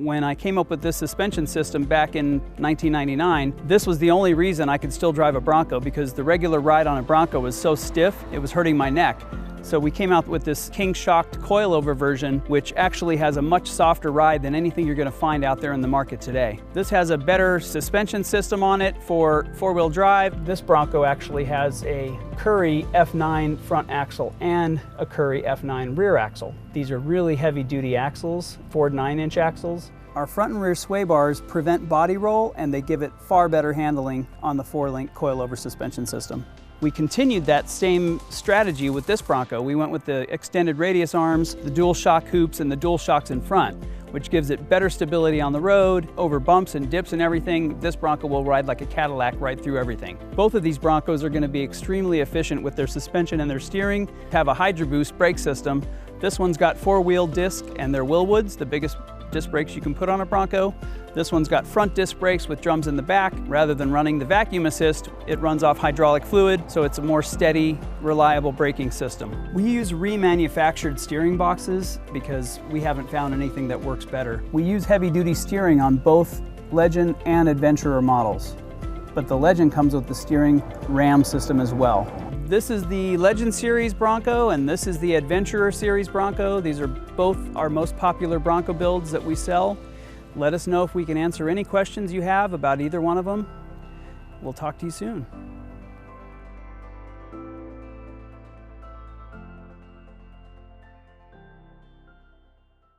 When I came up with this suspension system back in 1999, this was the only reason I could still drive a Bronco, because the regular ride on a Bronco was so stiff, it was hurting my neck. So we came out with this king shocked coilover version, which actually has a much softer ride than anything you're going to find out there in the market today. This has a better suspension system on it for four-wheel drive. This Bronco actually has a Currie F9 front axle and a Currie F9 rear axle. These are really heavy-duty axles, Ford 9-inch axles. Our front and rear sway bars prevent body roll, and they give it far better handling on the 4-link coilover suspension system. We continued that same strategy with this Bronco. We went with the extended radius arms, the dual shock hoops, and the dual shocks in front, which gives it better stability on the road, over bumps and dips and everything. This Bronco will ride like a Cadillac right through everything. Both of these Broncos are going to be extremely efficient with their suspension and their steering, have a Hydro Boost brake system. This one's got 4-wheel disc, and they're Willwoods, the biggest disc brakes you can put on a Bronco. This one's got front disc brakes with drums in the back. Rather than running the vacuum assist, it runs off hydraulic fluid, so it's a more steady, reliable braking system. We use remanufactured steering boxes because we haven't found anything that works better. We use heavy-duty steering on both Legend and Adventurer models, but the Legend comes with the steering ram system as well. This is the Legend Series Bronco, and this is the Adventurer Series Bronco. These are both our most popular Bronco builds that we sell. Let us know if we can answer any questions you have about either one of them. We'll talk to you soon.